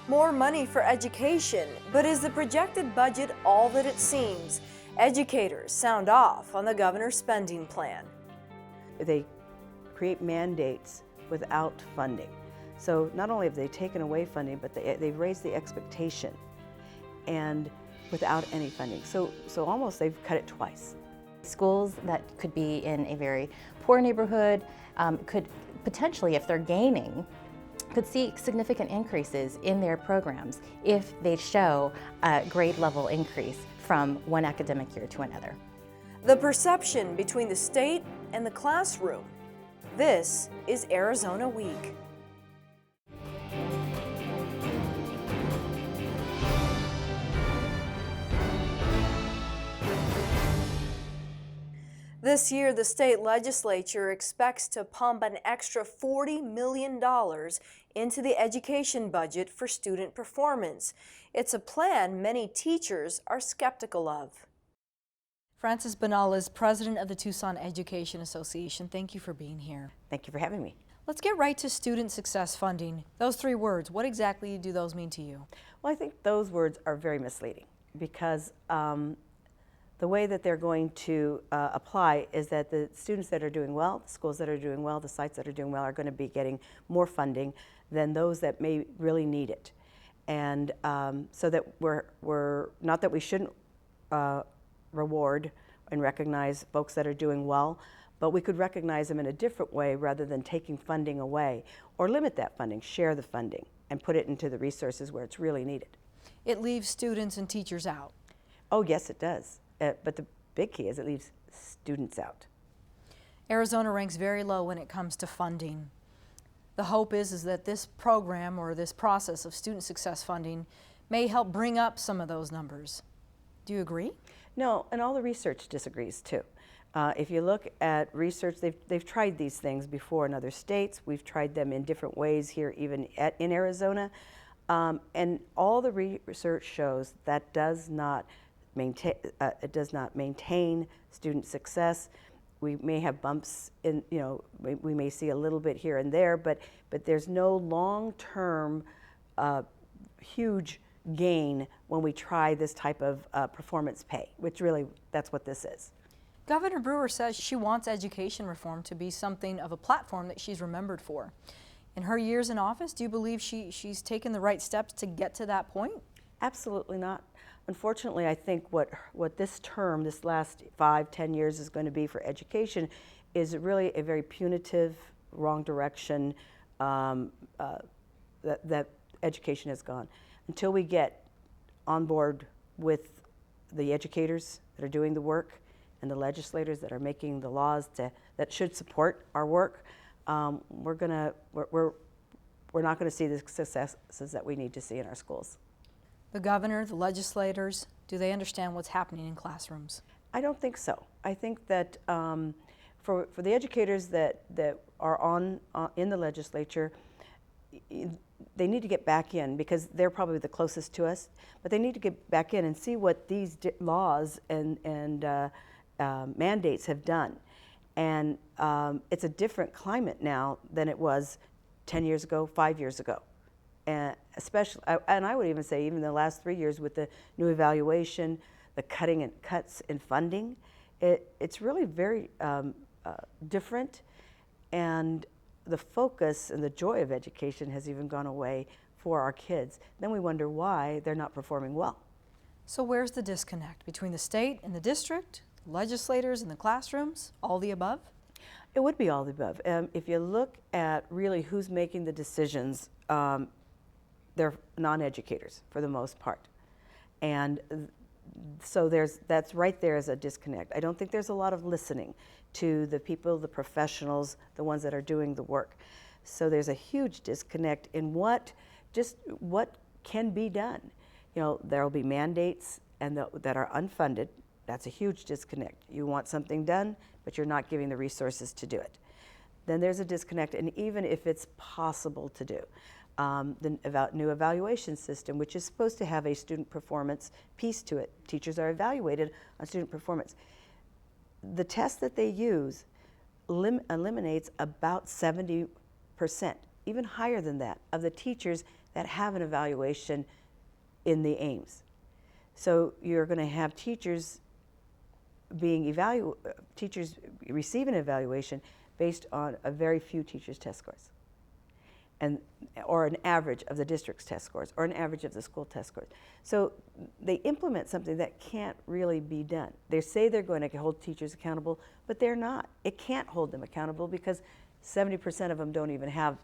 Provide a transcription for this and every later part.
More money for education, but is the projected budget all that it seems? Educators sound off on the governor's spending plan. They create mandates without funding. So not only have they taken away funding, but they've raised the expectation and without any funding. So almost they've cut it twice. Schools that could be in a very poor neighborhood could potentially, if they're gaining, could see significant increases in their programs if they show a grade level increase from one academic year to another. The perception between the state and the classroom. This is Arizona Week. This year, the state legislature expects to pump an extra $40 million into the education budget for student performance. It's a plan many teachers are skeptical of. Frances Banal is president of the Tucson Education Association. Thank you for being here. Thank you for having me. Let's get right to student success funding. Those three words, what exactly do those mean to you? Well, I think those words are very misleading because the way that they're going to apply is that the students that are doing well, the schools that are doing well, the sites that are doing well are going to be getting more funding than those that may really need it. And so that we're not that we shouldn't reward and recognize folks that are doing well, but we could recognize them in a different way rather than taking funding away, or limit that funding, share the funding, and put it into the resources where it's really needed. It leaves students and teachers out. Oh yes, it does. But the big key is it leaves students out. Arizona ranks very low when it comes to funding. The hope is that this program or this process of student success funding may help bring up some of those numbers. Do you agree? No, and all the research disagrees too. If you look at research, they've tried these things before in other states. We've tried them in different ways here, even in Arizona. And all the research shows that does not maintain student success. We may have bumps in, we may see a little bit here and there, but there's no long-term huge gain when we try this type of performance pay, which really, that's what this is. Governor Brewer says she wants education reform to be something of a platform that she's remembered for. In her years in office, do you believe she's taken the right steps to get to that point? Absolutely not. Unfortunately, I think what this term, this last 5-10 years is going to be for education is really a very punitive, wrong direction that education has gone. Until we get on board with the educators that are doing the work and the legislators that are making the laws that should support our work, we're not going to see the successes that we need to see in our schools. The governor, the legislators, do they understand what's happening in classrooms? I don't think so. I think that for the educators that are in the legislature, they need to get back in because they're probably the closest to us, but they need to get back in and see what these laws and mandates have done. And it's a different climate now than it was 10 years ago, 5 years ago. And especially, and I would even say even the last 3 years with the new evaluation, the cuts in funding, it's really very different, and the focus and the joy of education has even gone away for our kids. Then we wonder why they're not performing well. So where's the disconnect between the state and the district, legislators and the classrooms, all the above? It would be all the above. If you look at really who's making the decisions, they're non-educators for the most part. And so that's right there as a disconnect. I don't think there's a lot of listening to the people, the professionals, the ones that are doing the work. So there's a huge disconnect in what can be done. There'll be mandates that are unfunded. That's a huge disconnect. You want something done, but you're not giving the resources to do it. Then there's a disconnect, and even if it's possible to do, the new evaluation system, which is supposed to have a student performance piece to it. Teachers are evaluated on student performance. The test that they use eliminates about 70%, even higher than that, of the teachers that have an evaluation in the aims. So you're going to have teachers receive an evaluation based on a very few teachers' test scores, or an average of the district's test scores, or an average of the school test scores. So they implement something that can't really be done. They say they're going to hold teachers accountable, but they're not. It can't hold them accountable because 70% of them don't even have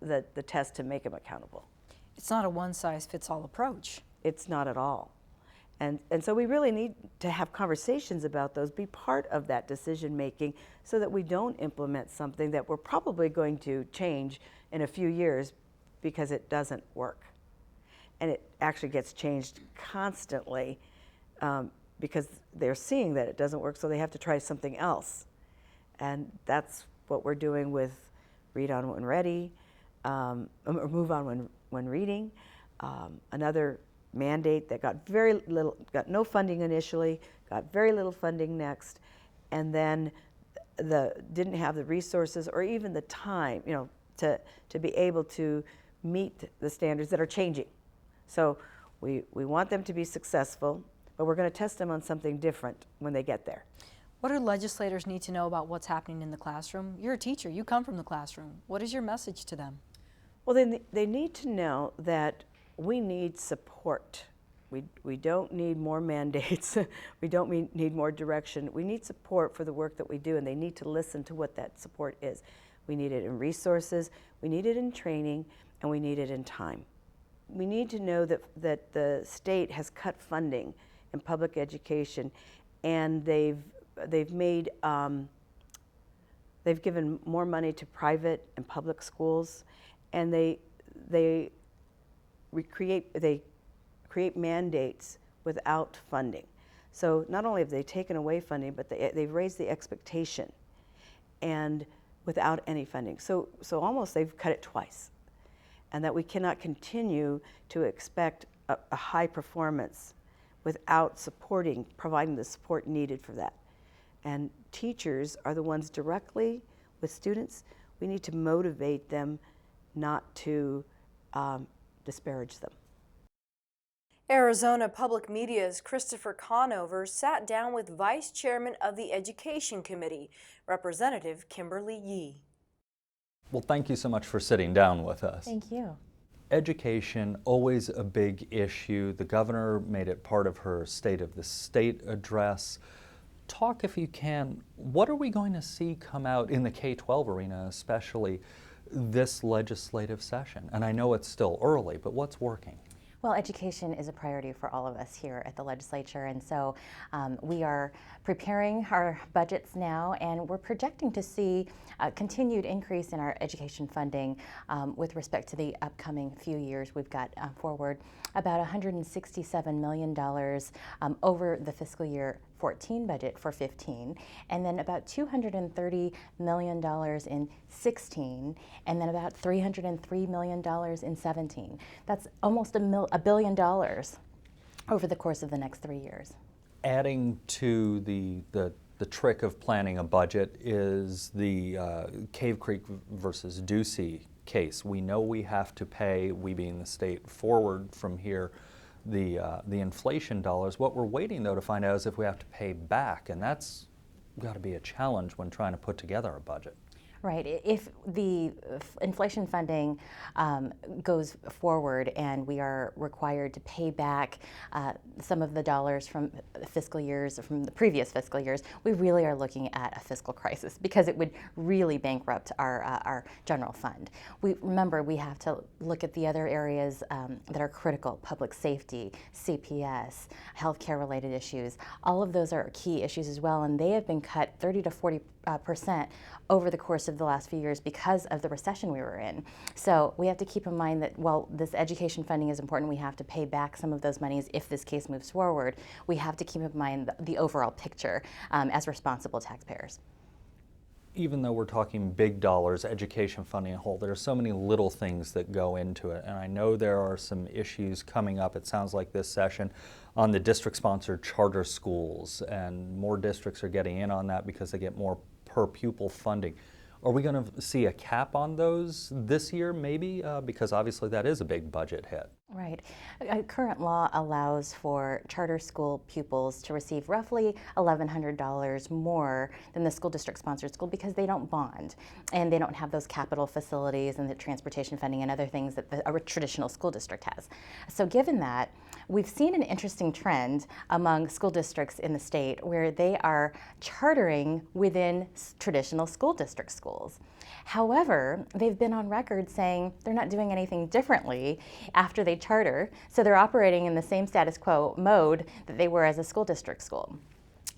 the test to make them accountable. It's not a one-size-fits-all approach. It's not at all. And so we really need to have conversations about those, be part of that decision making, so that we don't implement something that we're probably going to change in a few years because it doesn't work. And it actually gets changed constantly because they're seeing that it doesn't work, so they have to try something else. And that's what we're doing with Read On When Ready, or Move On When Reading. Another mandate that got no funding initially, got very little funding next, and then didn't have the resources or even the time, to be able to meet the standards that are changing. So we want them to be successful, but we're going to test them on something different when they get there. What do legislators need to know about what's happening in the classroom? You're a teacher, you come from the classroom. What is your message to them? Well, they need to know that we need support. We don't need more mandates. We don't need more direction. We need support for the work that we do, and they need to listen to what that support is. We need it in resources, we need it in training, and we need it in time. We need to know that the state has cut funding in public education, and they've given more money to private and public schools, and they create mandates without funding. So not only have they taken away funding, but they've raised the expectation, and without any funding. So almost they've cut it twice, and that we cannot continue to expect a high performance without providing the support needed for that. And teachers are the ones directly with students. We need to motivate them, not to disparage them. Arizona Public Media's Christopher Conover sat down with Vice Chairman of the Education Committee, Representative Kimberly Yee. Well, thank you so much for sitting down with us. Thank you. Education, always a big issue. The governor made it part of her State of the State address. Talk, if you can, what are we going to see come out in the K-12 arena, especially this legislative session? And I know it's still early, but what's working? Well, education is a priority for all of us here at the legislature, and so we are preparing our budgets now, and we're projecting to see a continued increase in our education funding with respect to the upcoming few years. We've got forward about $167 million over the fiscal year 14 budget for 15, and then about $230 million in 16, and then about $303 million in 17. That's almost $1 billion over the course of the next 3 years. Adding to the trick of planning a budget is the Cave Creek versus Ducey case. We know we have to pay, we being the state, forward from here the inflation dollars. What we're waiting though to find out is if we have to pay back, and that's got to be a challenge when trying to put together a budget. Right. If the inflation funding goes forward and we are required to pay back some of the dollars from fiscal years, from the previous fiscal years, we really are looking at a fiscal crisis because it would really bankrupt our general fund. Remember, we have to look at the other areas that are critical: public safety, CPS, healthcare related issues. All of those are key issues as well, and they have been cut 30 to 40% over the course of the last few years because of the recession we were in. So we have to keep in mind that while this education funding is important, we have to pay back some of those monies if this case moves forward. We have to keep in mind the overall picture as responsible taxpayers. Even though we're talking big dollars, education funding a whole, there are so many little things that go into it. And I know there are some issues coming up, it sounds like this session, on the district-sponsored charter schools, and more districts are getting in on that because they get more per pupil funding. Are we going to see a cap on those this year, maybe? Because obviously that is a big budget hit. Right. Current law allows for charter school pupils to receive roughly $1,100 more than the school district sponsored school because they don't bond and they don't have those capital facilities and the transportation funding and other things that a traditional school district has. So given that, we've seen an interesting trend among school districts in the state where they are chartering within traditional school district schools. However, they've been on record saying they're not doing anything differently after they charter, so they're operating in the same status quo mode that they were as a school district school.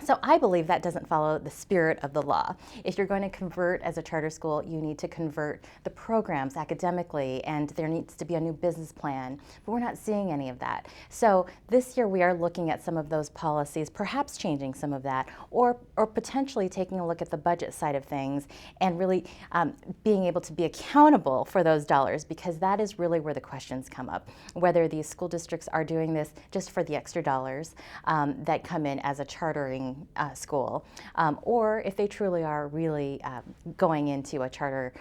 So I believe that doesn't follow the spirit of the law. If you're going to convert as a charter school, you need to convert the programs academically, and there needs to be a new business plan, but we're not seeing any of that. So this year we are looking at some of those policies, perhaps changing some of that, or potentially taking a look at the budget side of things and really being able to be accountable for those dollars, because that is really where the questions come up. Whether these school districts are doing this just for the extra dollars that come in as a chartering school, or if they truly are really going into a charter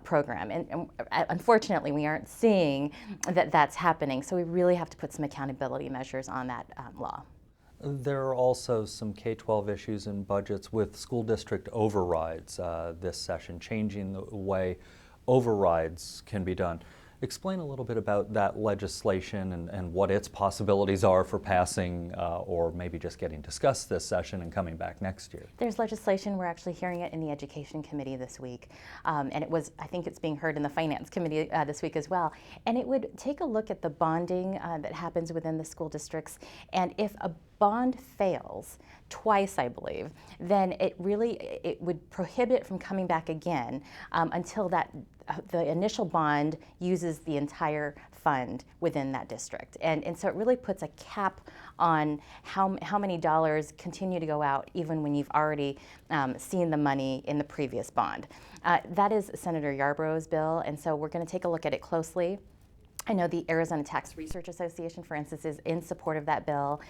program. And unfortunately, we aren't seeing that that's happening, so we really have to put some accountability measures on that law. There are also some K-12 issues in budgets with school district overrides this session, changing the way overrides can be done. Explain a little bit about that legislation and what its possibilities are for passing or maybe just getting discussed this session and coming back next year. There's legislation, we're actually hearing it in the Education Committee this week, and I think it's being heard in the Finance Committee this week as well. And it would take a look at the bonding that happens within the school districts, and if a bond fails twice, I believe, then it would prohibit it from coming back again until the initial bond uses the entire fund within that district. And so it really puts a cap on how many dollars continue to go out even when you've already seen the money in the previous bond. That is Senator Yarborough's bill, and so we're going to take a look at it closely. I know the Arizona Tax Research Association, for instance, is in support of that bill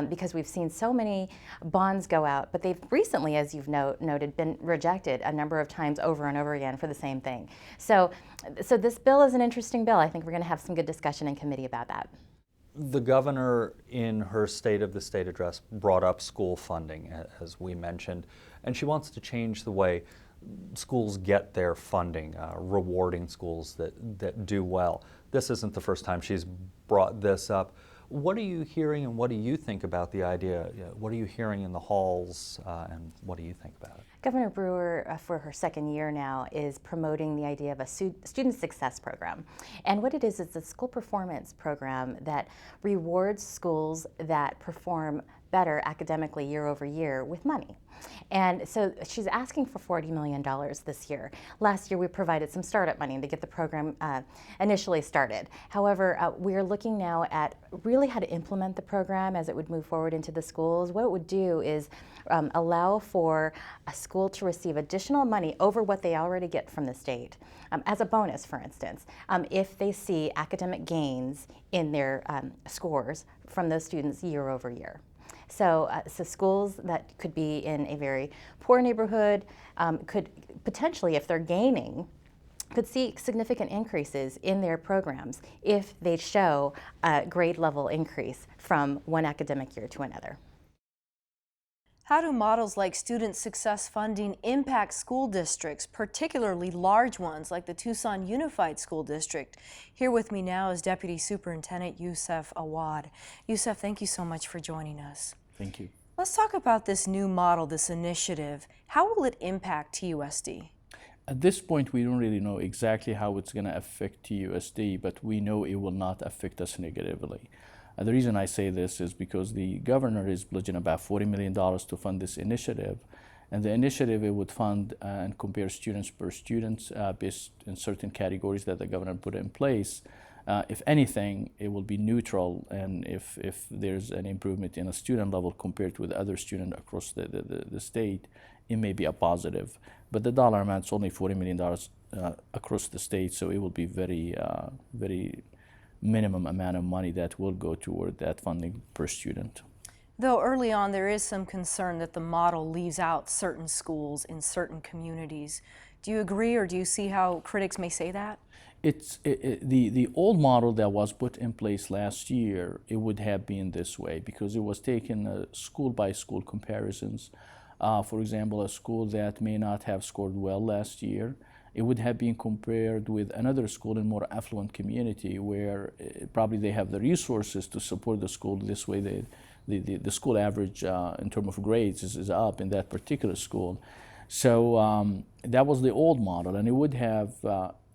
because we've seen so many bonds go out, but they've recently, as you've noted, been rejected a number of times over and over again for the same thing. So this bill is an interesting bill. I think we're going to have some good discussion in committee about that. The governor, in her State of the State address, brought up school funding, as we mentioned, and she wants to change the way schools get their funding, rewarding schools that do well. This isn't the first time she's brought this up. What are you hearing and what do you think about the idea? What are you hearing in the halls and what do you think about it? Governor Brewer, for her second year now, is promoting the idea of a student success program. And what it is a school performance program that rewards schools that perform better academically year over year with money. And so she's asking for $40 million this year. Last year we provided some startup money to get the program initially started. However, we're looking now at really how to implement the program as it would move forward into the schools. What it would do is allow for a school to receive additional money over what they already get from the state, as a bonus, for instance, if they see academic gains in their scores from those students year over year. So schools that could be in a very poor neighborhood could potentially, if they're gaining, could see significant increases in their programs if they show a grade level increase from one academic year to another. How do models like student success funding impact school districts, particularly large ones like the Tucson Unified School District? Here with me now is Deputy Superintendent Youssef Awad. Youssef, thank you so much for joining us. Thank you. Let's talk about this new model, this initiative. How will it impact TUSD? At this point, we don't really know exactly how it's going to affect TUSD, but we know it will not affect us negatively. The reason I say this is because the governor is pledging about $40 million to fund this initiative. And the initiative, it would fund and compare students per student based in certain categories that the governor put in place. If anything, it will be neutral, and if there's an improvement in a student level compared with other students across the state, it may be a positive. But the dollar amount is only $40 million across the state, so it will be very minimum amount of money that will go toward that funding per student. Though early on there is some concern that the model leaves out certain schools in certain communities. Do you agree, or do you see how critics may say that? The old model that was put in place last year, it would have been this way because it was taken school by school comparisons. For example, a school that may not have scored well last year, it would have been compared with another school in more affluent community where probably they have the resources to support the school. This way the school average in terms of grades is up in that particular school. So that was the old model, and it would have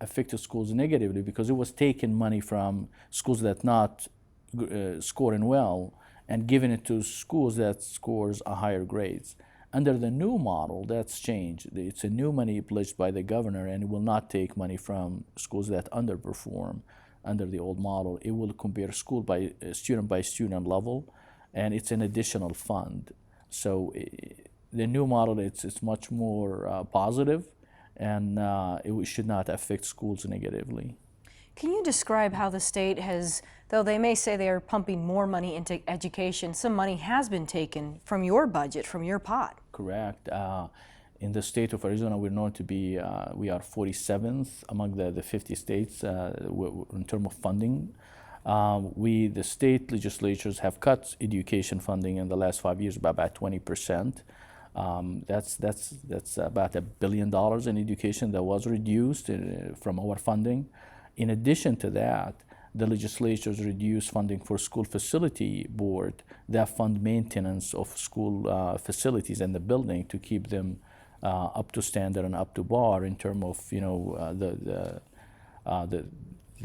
affected schools negatively because it was taking money from schools that not scoring well and giving it to schools that scores a higher grades. Under the new model, that's changed. It's a new money pledged by the governor, and it will not take money from schools that underperform under the old model. It will compare school by student level, and it's an additional fund. So the new model, it's much more positive, and it should not affect schools negatively. Can you describe how the state has, though they may say they are pumping more money into education, some money has been taken from your budget, from your pot? Correct. In the state of Arizona, we're known to be, we are 47th among the 50 states in terms of funding. The state legislatures have cut education funding in the last 5 years by about 20%. That's about $1 billion in education that was reduced from our funding. In addition to that, the legislatures reduced funding for school facility board that fund maintenance of school facilities and the building to keep them up to standard and up to bar in terms of the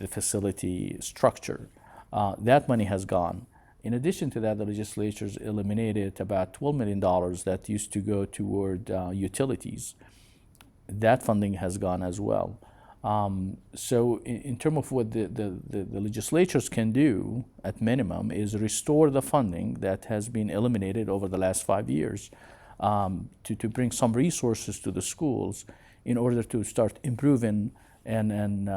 facility structure. That money has gone. In addition to that, the legislatures eliminated about $12 million that used to go toward utilities. That funding has gone as well. So in terms of what the legislatures can do at minimum is restore the funding that has been eliminated over the last 5 years to bring some resources to the schools in order to start improving and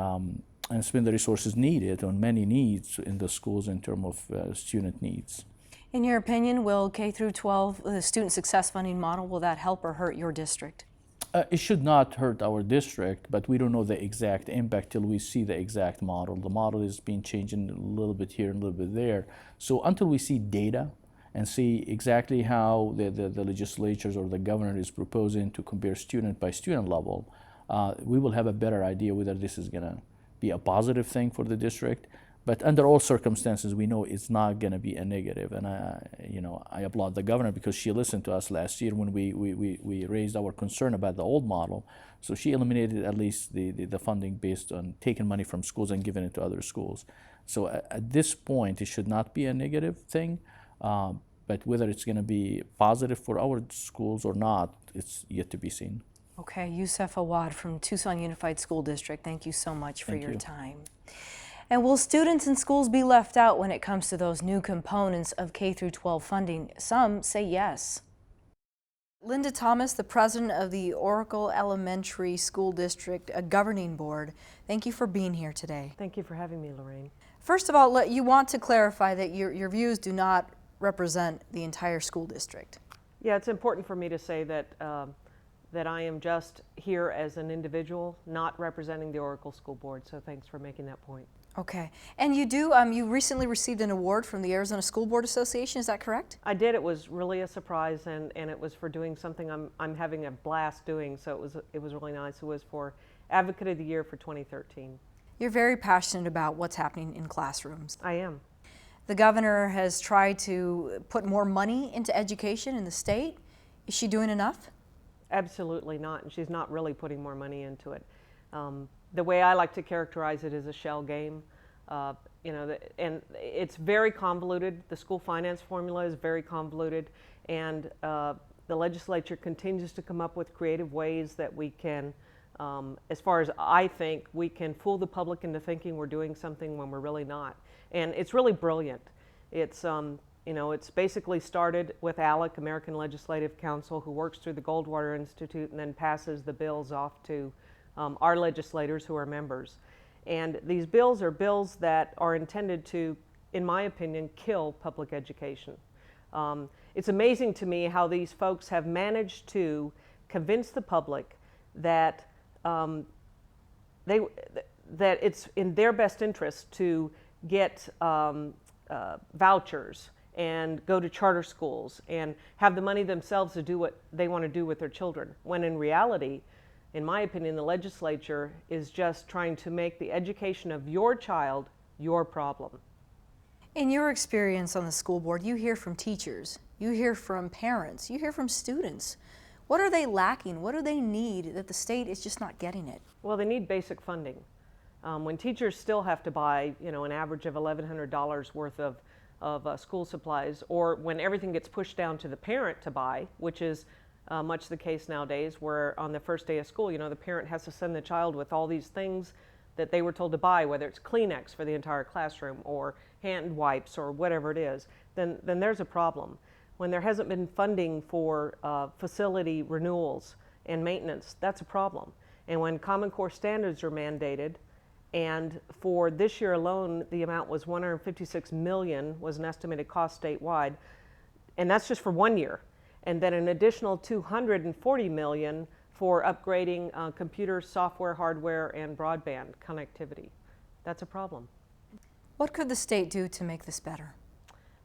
spend the resources needed on many needs in the schools in terms of student needs. In your opinion, will K through 12, the student success funding model, will that help or hurt your district? It should not hurt our district, but we don't know the exact impact till we see the exact model. The model is being changed a little bit here and a little bit there. So until we see data and see exactly how the legislatures or the governor is proposing to compare student by student level, we will have a better idea whether this is going to be a positive thing for the district. But under all circumstances, we know it's not going to be a negative. And I applaud the governor because she listened to us last year when we raised our concern about the old model. So she eliminated at least the funding based on taking money from schools and giving it to other schools. So at this point, it should not be a negative thing. But whether it's going to be positive for our schools or not, it's yet to be seen. Okay, Youssef Awad from Tucson Unified School District, thank you so much for your time. And will students and schools be left out when it comes to those new components of K through 12 funding? Some say yes. Linda Thomas, the president of the Oracle Elementary School District Governing Board, thank you for being here today. Thank you for having me, Lorraine. First of all, you want to clarify that your views do not represent the entire school district. Yeah, it's important for me to say that that I am just here as an individual, not representing the Oracle School Board, so thanks for making that point. Okay, and you recently received an award from the Arizona School Board Association, is that correct? I did. It was really a surprise, and it was for doing something I'm having a blast doing, so it was really nice. It was for Advocate of the Year for 2013. You're very passionate about what's happening in classrooms. I am. The governor has tried to put more money into education in the state. Is she doing enough? Absolutely not, and she's not really putting more money into it. The way I like to characterize it is a shell game. And it's very convoluted. The school finance formula is very convoluted, and the legislature continues to come up with creative ways that we can, as far as I think, we can fool the public into thinking we're doing something when we're really not. And it's really brilliant. It's it's basically started with ALEC, American Legislative Council, who works through the Goldwater Institute and then passes the bills off to our legislators who are members. And these bills are bills that are intended to, in my opinion, kill public education. It's amazing to me how these folks have managed to convince the public that that it's in their best interest to get vouchers and go to charter schools and have the money themselves to do what they want to do with their children, when in reality, in my opinion, the legislature is just trying to make the education of your child your problem. In your experience on the school board, you hear from teachers, you hear from parents, you hear from students. What are they lacking? What do they need that the state is just not getting it? Well, they need basic funding. When teachers still have to buy, an average of $1,100 worth of school supplies, or when everything gets pushed down to the parent to buy, which is much the case nowadays, where on the first day of school, the parent has to send the child with all these things that they were told to buy, whether it's Kleenex for the entire classroom or hand wipes or whatever it is, then there's a problem. When there hasn't been funding for facility renewals and maintenance, that's a problem. And when Common Core standards are mandated, and for this year alone, the amount was $156 million was an estimated cost statewide, and that's just for 1 year. And then an additional $240 million for upgrading computer software, hardware, and broadband connectivity. That's a problem. What could the state do to make this better?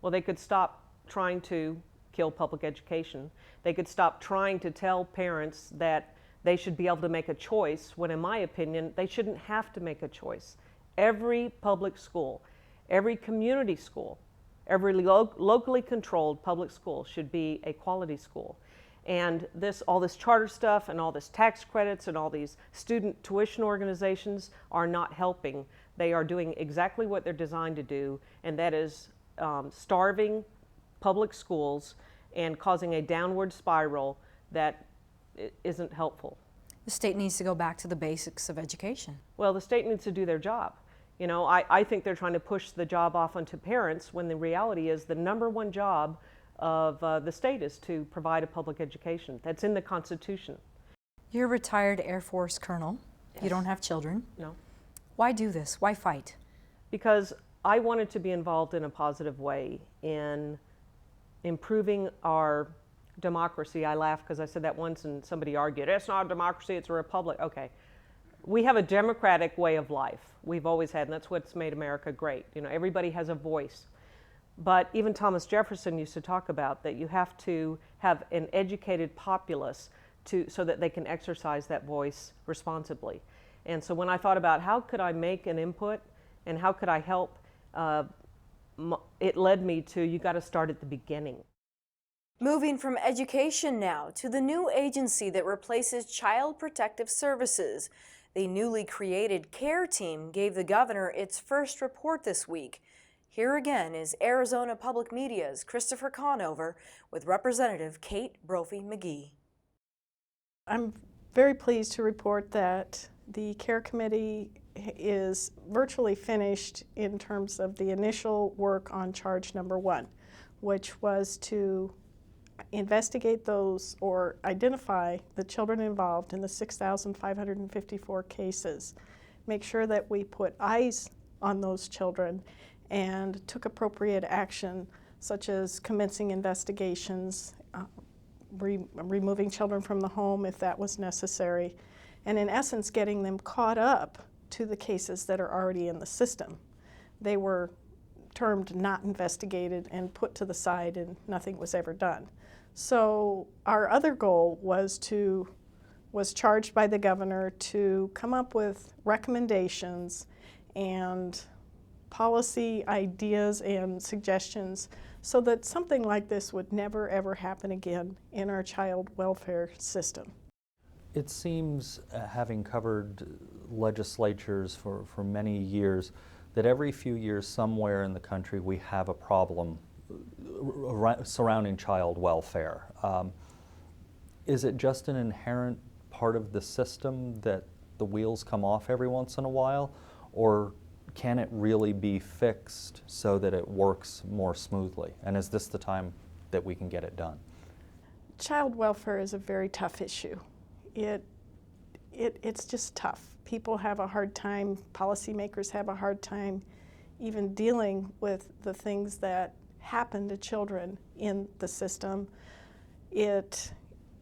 Well, they could stop trying to kill public education. They could stop trying to tell parents that they should be able to make a choice, when in my opinion, they shouldn't have to make a choice. Every public school, every community school, every locally controlled public school should be a quality school. And all this charter stuff and all this tax credits and all these student tuition organizations are not helping. They are doing exactly what they're designed to do, and that is starving public schools and causing a downward spiral that isn't helpful. The state needs to go back to the basics of education. Well, the state needs to do their job. I think they're trying to push the job off onto parents, when the reality is the number one job of the state is to provide a public education. That's in the Constitution. You're a retired Air Force colonel. Yes. You don't have children. No. Why do this? Why fight? Because I wanted to be involved in a positive way in improving our democracy. I laugh because I said that once and somebody argued, it's not a democracy, it's a republic. Okay. We have a democratic way of life. We've always had, and that's what's made America great. Everybody has a voice. But even Thomas Jefferson used to talk about that you have to have an educated populace so that they can exercise that voice responsibly. And so when I thought about how could I make an input and how could I help, it led me to, you got to start at the beginning. Moving from education now to the new agency that replaces Child Protective Services. The newly created CARE team gave the governor its first report this week. Here again is Arizona Public Media's Christopher Conover with Representative Kate Brophy-McGee. I'm very pleased to report that the CARE Committee is virtually finished in terms of the initial work on charge number 1, which was to investigate those or identify the children involved in the 6,554 cases, make sure that we put eyes on those children and took appropriate action, such as commencing investigations, removing children from the home if that was necessary, and in essence getting them caught up to the cases that are already in the system. They were termed not investigated and put to the side, and nothing was ever done. So our other goal was charged by the governor to come up with recommendations and policy ideas and suggestions so that something like this would never ever happen again in our child welfare system. It seems, having covered legislatures for many years, that every few years somewhere in the country we have a problem surrounding child welfare. Is it just an inherent part of the system that the wheels come off every once in a while, or can it really be fixed so that it works more smoothly? And is this the time that we can get it done? Child welfare is a very tough issue. It's just tough. People have a hard time, policymakers have a hard time even dealing with the things that happen to children in the system. It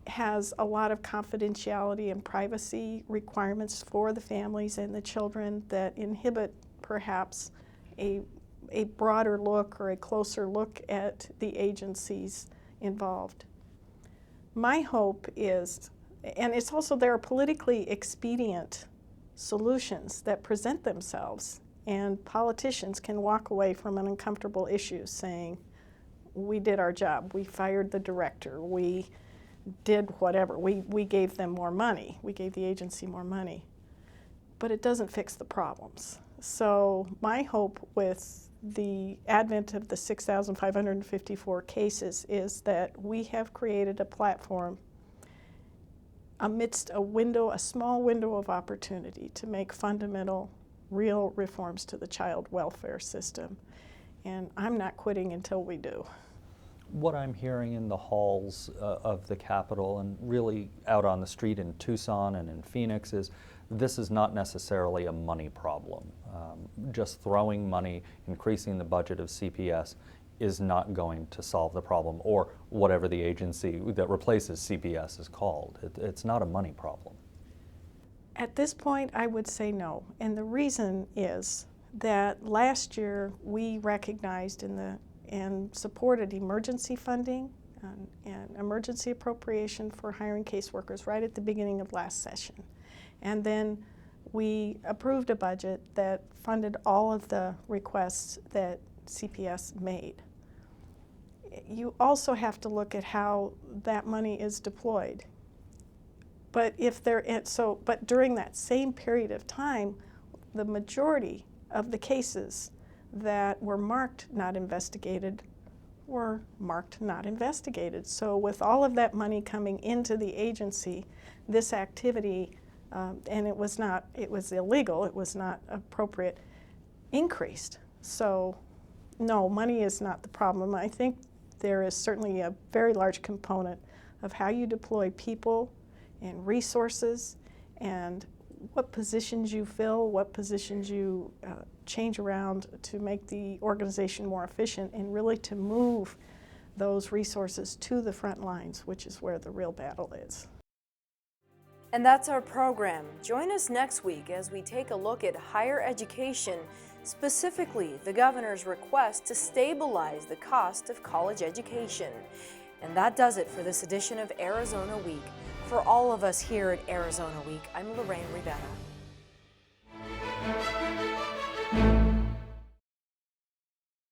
has a lot of confidentiality and privacy requirements for the families and the children that inhibit perhaps a broader look or a closer look at the agencies involved. My hope is, and it's also there are politically expedient solutions that present themselves, and politicians can walk away from an uncomfortable issue saying, we did our job, we fired the director, we did whatever, we gave them more money, we gave the agency more money. But it doesn't fix the problems. So my hope with the advent of the 6,554 cases is that we have created a platform amidst a small window of opportunity to make fundamental, real reforms to the child welfare system. And I'm not quitting until we do. What I'm hearing in the halls of the Capitol and really out on the street in Tucson and in Phoenix is this is not necessarily a money problem. Just throwing money, increasing the budget of CPS is not going to solve the problem, or whatever the agency that replaces CPS is called. It's not a money problem. At this point, I would say no. And the reason is that last year we recognized and supported emergency funding and emergency appropriation for hiring caseworkers right at the beginning of last session. And then we approved a budget that funded all of the requests that CPS made. You also have to look at how that money is deployed. But but during that same period of time, the majority of the cases that were marked not investigated were marked not investigated. So with all of that money coming into the agency, this activity, and it was illegal, it was not appropriate, increased. So no, money is not the problem. I think there is certainly a very large component of how you deploy people and resources and what positions you fill, what positions you change around to make the organization more efficient and really to move those resources to the front lines, which is where the real battle is. And that's our program. Join us next week as we take a look at higher education, specifically the governor's request to stabilize the cost of college education. And that does it for this edition of Arizona Week. For all of us here at Arizona Week, I'm Lorriane Rivera.